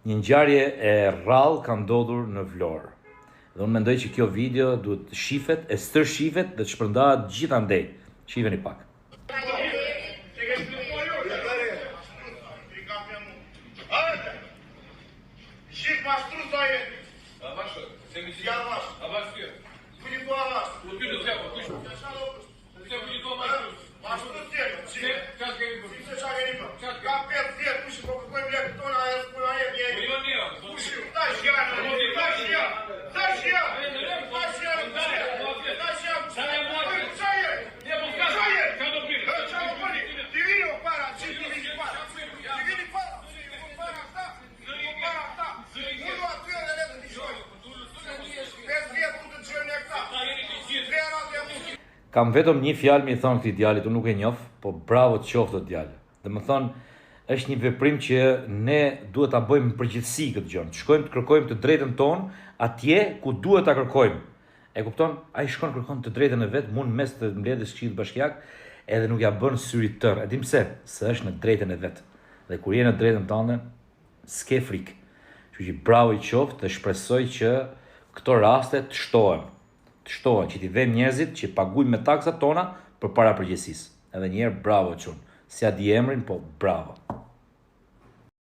Një ngjarje e rrallë ka ndodhur në Vlorë. Dhe unë mendoj që kjo video duhet shifet, e stërshifet dhe të shpërndahet gjithandej. Shifeni pak. Kam vetëm një fjalë mi thonë këtij djalit, unë nuk e njoh, po bravo të qoftë o djalë. Dhe më thonë, është një veprim që ne duhet ta bëjmë në përgjithësi këtë gjë. Të shkojmë të kërkojmë të drejtën tonë atje ku duhet ta kërkojmë. E kupton? Ai shkon kërkon të drejtën e vet, mund mes të mbledhjes Këshillit Bashkiak, edhe nuk ja bën syri tërë. E di pse? Se është në drejtën e vet. Dhe kur je në drejtën tënde, s'ke frikë. Kështu që bravo i qoftë, dhe shpresoj që këto raste të shtohen. Që t'i vëmë njerëzit që paguajnë me taksat tona përpara përgjegjësisë. Edhe një herë bravo çun. Si a di emrin, po bravo.